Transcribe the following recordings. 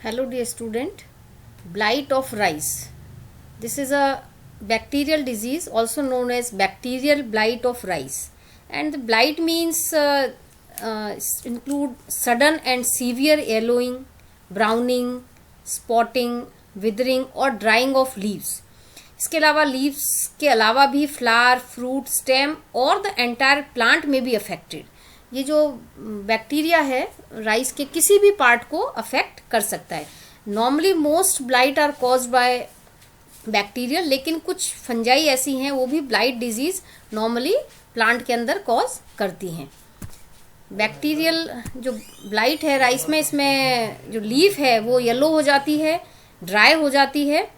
Hello dear student, blight of rice. This is a bacterial disease also known as bacterial blight of rice, and the blight means include sudden and severe yellowing, browning, spotting, withering और drying of leaves. इसके अलावा leaves के अलावा भी flower, fruit, stem और the entire plant में भी affected. ये जो बैक्टीरिया है राइस के किसी भी पार्ट को अफेक्ट कर सकता है. Normally most blight are caused by bacterial, लेकिन कुछ फंजाई ऐसी हैं वो भी ब्लाइट डिजीज नॉर्मली प्लांट के अंदर कॉज करती हैं. बैक्टीरियल जो ब्लाइट है राइस में, इसमें जो लीफ है वो येलो हो जाती है, ड्राई हो जाती है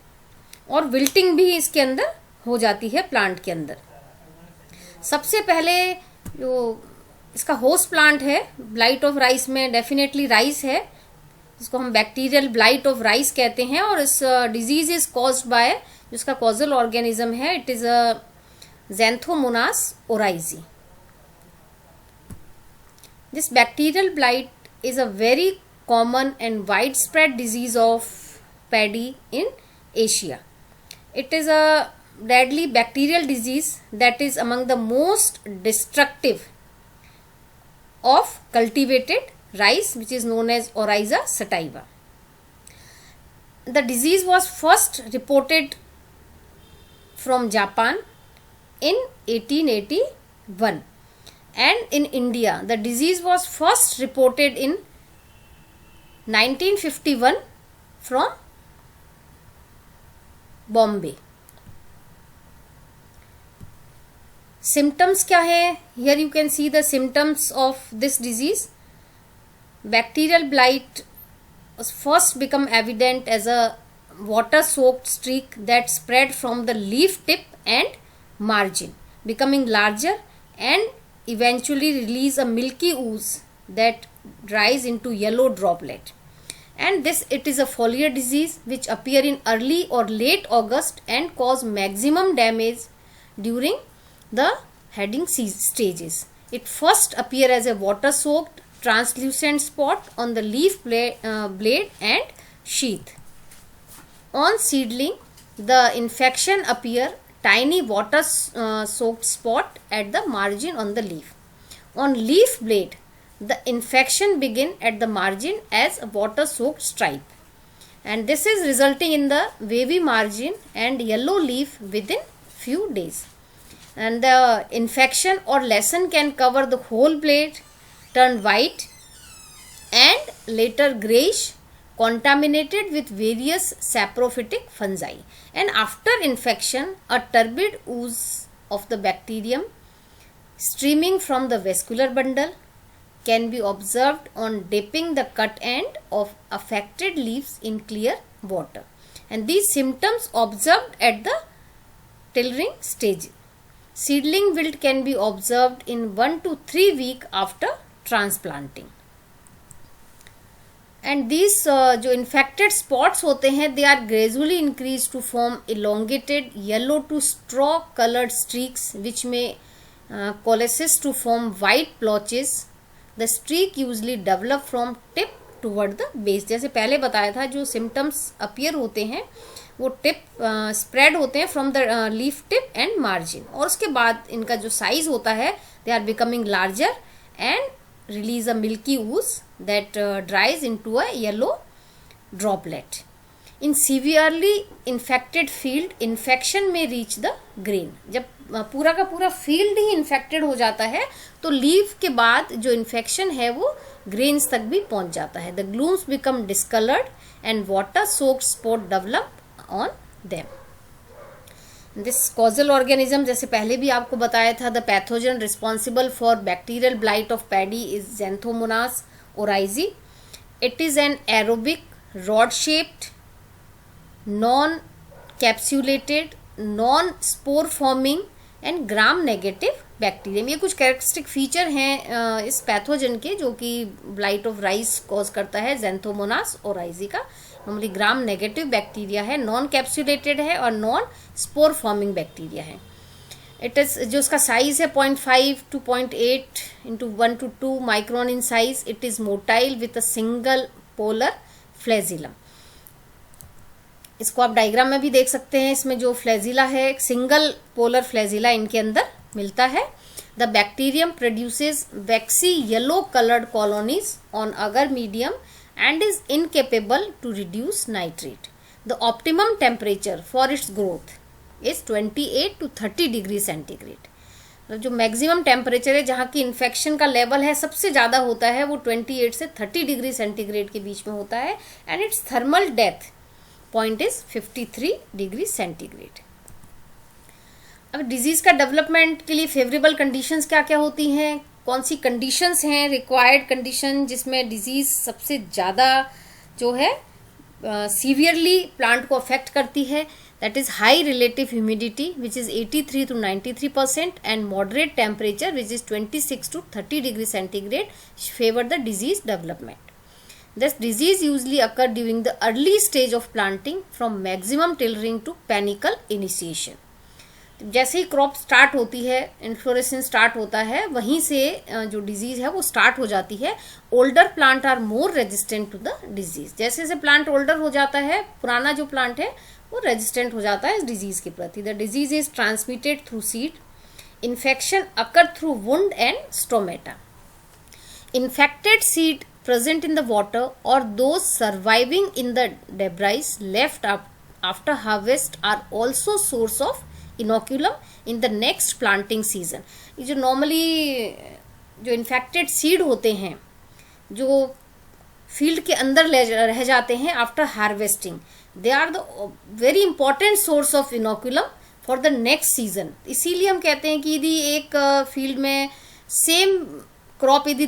और विल्टिंग भी इसके अंदर हो जाती है प्लांट के अंदर. सबसे पहले जो इसका होस्ट प्लांट है ब्लाइट ऑफ राइस में डेफिनेटली राइस है, जिसको हम बैक्टीरियल ब्लाइट ऑफ राइस कहते हैं. और इस डिजीज इज कॉज्ड बाय, जिसका कॉजल ऑर्गेनिज्म है, it is a Xanthomonas oryzae. This bacterial blight is a very common and wide spread disease of paddy in Asia. It is a deadly bacterial disease that is among the most destructive of cultivated rice, which is known as Oryza sativa. The disease was first reported from Japan in 1881, and in India the disease was first reported in 1951 from Bombay. Symptoms क्या है? Here you can see the symptoms of this disease. Bacterial blight first become evident as a water soaked streak that spread from the leaf tip and margin, becoming larger and eventually release a milky ooze that dries into yellow droplet. And this, it is a foliar disease which appear in early or late August and cause maximum damage during the heading stages. It first appear as a water soaked translucent spot on the leaf blade and sheath. On seedling, the infection appear tiny water soaked spot at the margin on the leaf. On leaf blade, the infection begin at the margin as a water soaked stripe, and this is resulting in the wavy margin and yellow leaf within few days. And the infection or lesion can cover the whole blade, turn white and later grayish, contaminated with various saprophytic fungi. And after infection, a turbid ooze of the bacterium streaming from the vascular bundle can be observed on dipping the cut end of affected leaves in clear water. And these symptoms observed at the tillering stage. Seedling wilt can be observed in 1 to 3 weeks after transplanting. And these जो infected spots होते हैं, they are gradually increased to form elongated yellow to straw colored streaks which may coalesce to form white blotches. The streak usually develop from tip toward the base. जैसे पहले बताया था, जो symptoms appear होते हैं वो टिप spread होते हैं from the leaf tip and margin, और उसके बाद इनका जो size होता है they are becoming larger and release a milky ooze that dries into a yellow droplet. In severely infected field, infection may reach the grain. जब पूरा का पूरा फील्ड ही इन्फेक्टेड हो जाता है तो लीफ के बाद जो इन्फेक्शन है वो ग्रेन्स तक भी पहुंच जाता है. The glumes become discoloured and water soaked spot develop on them. This causal organism, जैसे पहले भी आपको बताया था, the pathogen responsible for bacterial blight of paddy is Xanthomonas oryzae. It is an aerobic rod shaped non capsulated non spore forming and gram negative bacterium. ये कुछ characteristic feature हैं इस पैथोजन के जो कि ब्लाइट ऑफ राइस कॉज करता है, Xanthomonas oryzae का. नॉर्मली ग्राम नेगेटिव बैक्टीरिया है, नॉन कैप्सुलेटेड है और नॉन स्पोर फॉर्मिंग बैक्टीरिया है. इट इज जो उसका साइज है 0.5 to 0.8 into 1 to 2 micron in size. It is motile with a single polar flagellum. इसको आप डायग्राम में भी देख सकते हैं। इसमें जो फ्लैजिला है, एक सिंगल पोलर फ्लैजिला इनके अंदर मिलता है। The bacterium produces vaccine yellow coloured colonies on अगर medium and is incapable to reduce nitrate. The optimum temperature for its growth is 28 to 30 degree centigrade. जो मैक्सिमम टेम्परेचर है जहाँ की इन्फेक्शन का लेवल है सबसे ज़्यादा होता है वो 28 से 30 डिग्री सेंटीग्रेड के बीच में होता है। And it's thermal death point is 53 degree centigrade. अब डिजीज का डेवलपमेंट के लिए फेवरेबल कंडीशंस क्या क्या होती हैं, कौन सी कंडीशंस हैं रिक्वायर्ड कंडीशन जिसमें डिजीज सबसे ज़्यादा जो है सीवियरली प्लांट को अफेक्ट करती है। That is high relative humidity which is 83 to 93% and moderate temperature which is 26 to 30 degree centigrade favour the disease development. This disease usually occur during the early stage of planting from maximum tillering to panicle initiation. जैसे ही crop start होती है, inflorescence start होता है, वहीं से जो disease है वो स्टार्ट हो जाती है। Older plant are more resistant to the disease. जैसे जैसे प्लांट ओल्डर हो जाता है, पुराना जो प्लांट है वो रेजिस्टेंट हो जाता है इस डिजीज के प्रति। The disease is transmitted through seed. Infection occur through wound and stomata. Infected seed present in the water और those surviving in the debris left after harvest are also source of inoculum in the next planting season. ये जो normally जो infected seed होते हैं जो field के अंदर रह जाते हैं after harvesting, they are the very important source of inoculum for the next season. इसीलिए हम कहते हैं कि यदि एक फील्ड में सेम क्रॉप यदि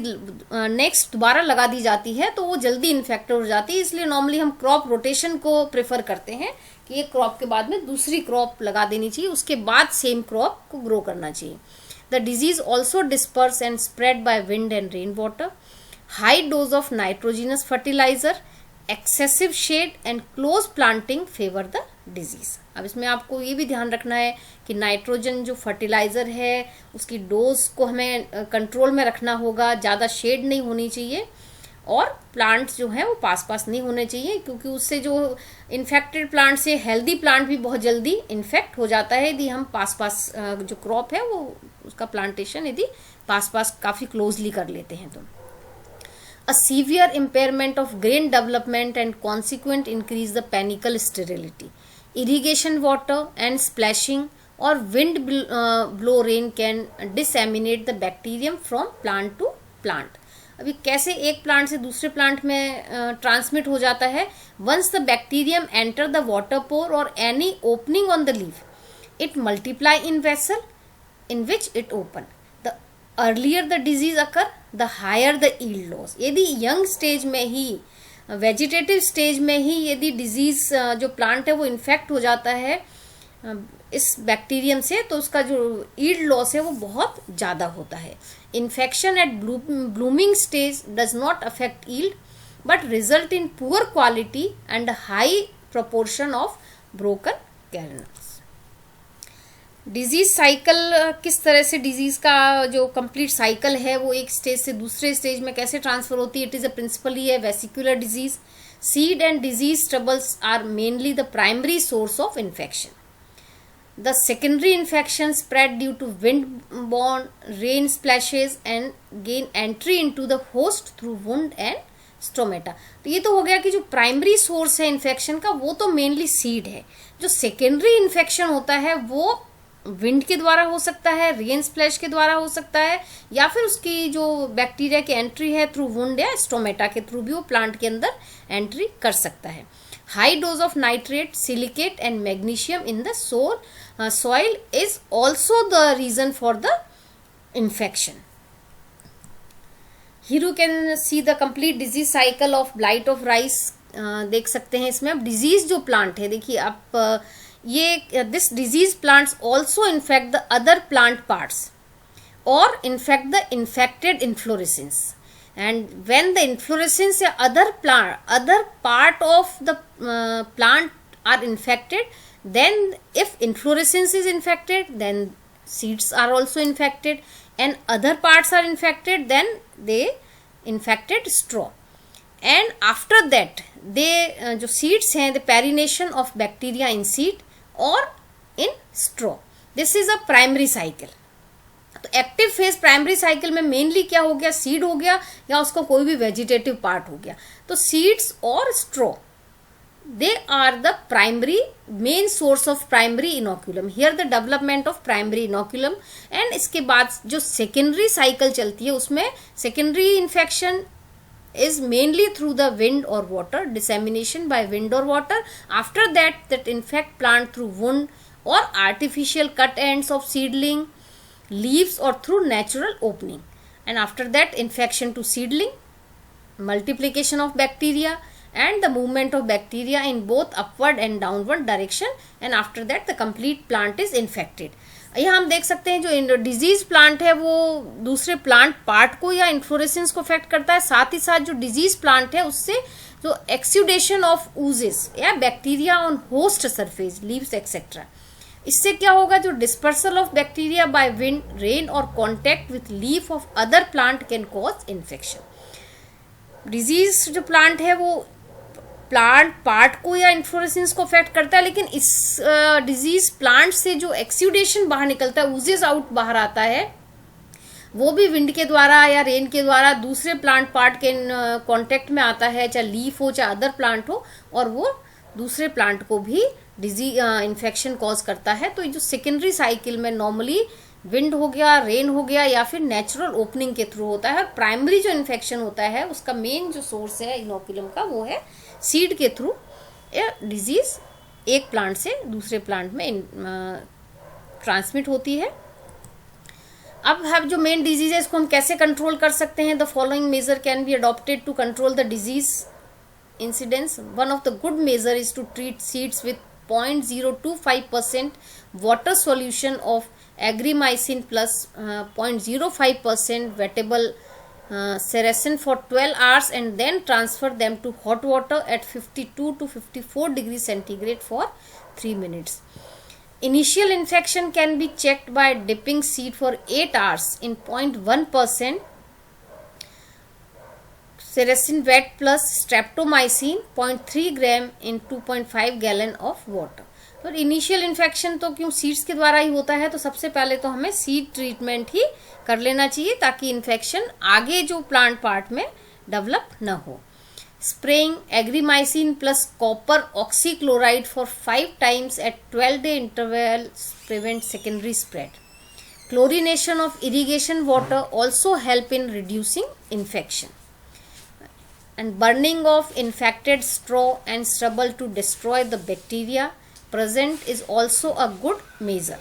नेक्स्ट दोबारा लगा दी जाती है तो वो जल्दी इन्फेक्ट हो जाती है। इसलिए नॉर्मली हम क्रॉप रोटेशन को प्रेफर करते हैं कि एक क्रॉप के बाद में दूसरी क्रॉप लगा देनी चाहिए, उसके बाद सेम क्रॉप को ग्रो करना चाहिए। The disease also disperse and spread by wind and rain water. High dose of nitrogenous fertiliser, excessive shade and close planting favour the disease. अब इसमें आपको ये भी ध्यान रखना है कि नाइट्रोजन जो फर्टिलाइजर है उसकी डोज को हमें कंट्रोल में रखना होगा, ज़्यादा शेड नहीं होनी चाहिए और प्लांट्स जो है वो पास पास नहीं होने चाहिए, क्योंकि उससे जो इन्फेक्टेड प्लांट से हेल्दी प्लांट भी बहुत जल्दी इन्फेक्ट हो जाता है यदि हम पास पास जो क्रॉप है वो उसका प्लांटेशन यदि पास पास काफ़ी क्लोजली कर लेते हैं तो। A severe impairment of grain development and consequent increase the panicle sterility. Irrigation water and splashing or wind blow rain can disseminate the bacterium from plant to plant. अभी कैसे एक प्लांट से दूसरे प्लांट में ट्रांसमिट हो जाता है? Once the bacterium enter the water pore or any opening on the leaf, it multiply in vessel in which it open. The earlier the disease occur, the higher the yield loss. यदि young stage में ही, vegetative stage में ही यदि disease जो plant है वो infect हो जाता है इस बैक्टीरियम से, तो उसका जो यील्ड लॉस है वो बहुत ज़्यादा होता है। Infection at blooming stage does not affect yield but result in poor quality and high proportion of broken kernels. Disease cycle, किस तरह से डिजीज का जो कंप्लीट साइकिल है वो एक स्टेज से दूसरे स्टेज में कैसे ट्रांसफर होती है? इट इज अ प्रिंसिपली है vesicular disease. Seed and disease troubles are mainly the primary source of infection. The secondary infection spread due to wind borne rain splashes and gain entry into the host through wound and stomata. तो ये तो हो गया कि जो primary source है infection का वो तो मेनली सीड है। जो सेकेंडरी इन्फेक्शन होता है वो विंड के द्वारा हो सकता है, रेन स्प्लैश के द्वारा हो सकता है, या फिर उसकी जो बैक्टीरिया की एंट्री है थ्रू वुंड या स्टोमेटा के थ्रू भी वो प्लांट के अंदर एंट्री कर सकता है। High dose of nitrate, silicate and magnesium in the soil is also the reason for the infection. Here you can see the complete disease cycle of blight of rice. देख सकते हैं इसमें। अब डिजीज जो plant है, देखिए आप ये this disease plants also infect the other plant parts और infect the infected inflorescence, and when the inflorescence या other part of the plant are infected, then if inflorescence is infected then seeds are also infected, and other parts are infected then they infected straw, and after that they जो seeds हैं the perennation of bacteria in seed और in straw. This is a primary cycle. तो active phase primary cycle में mainly क्या हो गया, seed हो गया या उसका कोई भी वेजिटेटिव पार्ट हो गया. तो सीड्स और straw they are the primary main source of primary inoculum. Here the development of primary inoculum. and इसके बाद जो secondary cycle चलती है उसमें secondary infection is mainly through the wind or water, dissemination by wind or water. After that infect plant through wound or artificial cut ends of seedling leaves or through natural opening. And after that infection to seedling, multiplication of bacteria and the movement of bacteria in both upward and downward direction, and after that the complete plant is infected. यहाँ हम देख सकते हैं जो disease plant है वो दूसरे plant part को या इन्फ्लोरेसेंस को अफेक्ट करता है. साथ ही साथ जो डिजीज प्लांट है उससे जो एक्सुडेशन ऑफ ऊजेस या bacteria on host surface leaves etcetera, इससे क्या होगा, जो dispersal of bacteria by wind, rain और contact with leaf of other plant can cause infection. Disease जो प्लांट है वो प्लांट पार्ट को या इन्फ्लोरेसेंस को अफेक्ट करता है, लेकिन इस डिजीज प्लांट से जो एक्सुडेशन बाहर निकलता है, ऊजेस आउट बाहर आता है, वो भी विंड के द्वारा या रेन के द्वारा दूसरे प्लांट पार्ट के कांटेक्ट में आता है, चाहे लीफ हो चाहे अदर प्लांट हो, और वो दूसरे प्लांट को भी डिजीज इन्फेक्शन कॉज करता है. तो जो सेकेंडरी साइकिल में नॉर्मली विंड हो गया, रेन हो गया या फिर नेचुरल ओपनिंग के थ्रू होता है. और प्राइमरी जो इन्फेक्शन होता है उसका मेन जो सोर्स है इनोकुलम का वो है सीड के थ्रू डिजीज एक प्लांट से दूसरे प्लांट में ट्रांसमिट होती है. अब हम जो मेन डिजीज है इसको हम कैसे कंट्रोल कर सकते हैं. The following measure can be adopted to control the disease incidence. One of the good measure is to treat seeds with 0.025% water solution of agromycin plus 0.05% wettable seracin for 12 hours and then transfer them to hot water at 52 to 54 degrees centigrade for 3 minutes. Initial infection can be checked by dipping seed for 8 hours in 0.1% seracin wet plus streptomycin 0.3 gram in 2.5 gallon of water. तो initial infection तो क्यों seeds के द्वारा ही होता है, तो सबसे पहले तो हमें सीड ट्रीटमेंट ही कर लेना चाहिए ताकि इन्फेक्शन आगे जो प्लांट पार्ट में डेवलप न हो. Spraying agrimycin plus copper oxychloride for 5 times at 12-day intervals prevent secondary spread. Chlorination of irrigation water also help in reducing infection. And burning of infected straw and stubble to destroy the bacteria present is also a good measure.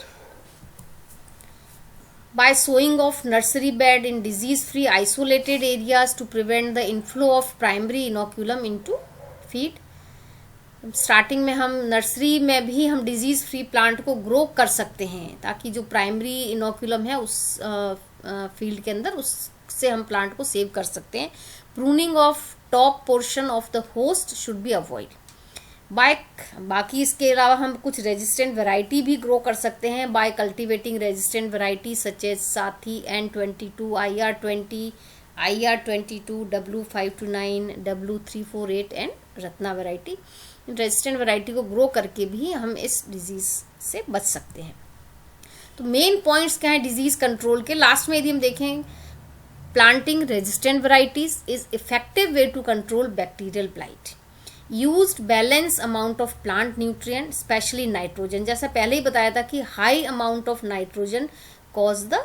By sowing of nursery bed in disease-free isolated areas to prevent the inflow of primary inoculum into feed. Starting में हम nursery में भी हम disease free plant को grow कर सकते हैं ताकि जो प्राइमरी इनोकुलम है उस फील्ड के अंदर उससे हम प्लांट को सेव कर सकते हैं. Pruning of top portion of the host should be avoid. बाकी इसके अलावा हम कुछ रेजिस्टेंट वैरायटी भी ग्रो कर सकते हैं by cultivating resistant variety such as Sathi N22, IR20, IR22, W529, W348 and Ratna variety. Resistant variety को ग्रो करके भी हम इस डिजीज से बच सकते हैं. तो मेन पॉइंट्स क्या है डिजीज कंट्रोल के. लास्ट में यदि हम देखें, planting resistant varieties is effective way to control bacterial blight. Used balanced amount of plant nutrient, especially nitrogen. जैसा पहले ही बताया था कि high amount of nitrogen cause the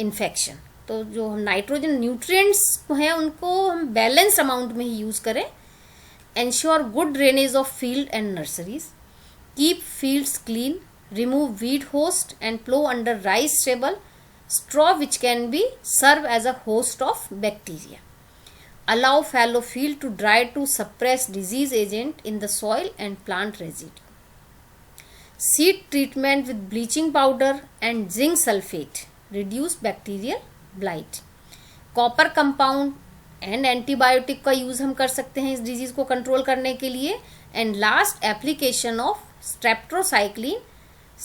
infection. तो जो हम नाइट्रोजन न्यूट्रिएंट्स हैं उनको हम बैलेंस अमाउंट में ही यूज करें. Ensure good drainage of field and nurseries. Keep fields clean. Remove weed host and plow under rice stubble, straw which can be serve as a host of bacteria. Allow fallow field to dry to suppress disease agent in the soil and plant residue. Seed treatment with bleaching powder and zinc sulfate reduce bacterial blight. Copper compound and antibiotic का use हम कर सकते हैं इस disease को control करने के लिए. And last application of streptocycline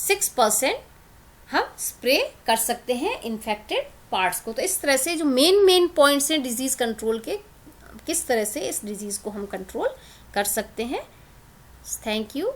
6% हम स्प्रे कर सकते हैं इन्फेक्टेड पार्ट्स को. तो इस तरह से जो मेन पॉइंट्स हैं डिजीज कंट्रोल के किस तरह से इस डिजीज़ को हम कंट्रोल कर सकते हैं। Thank you.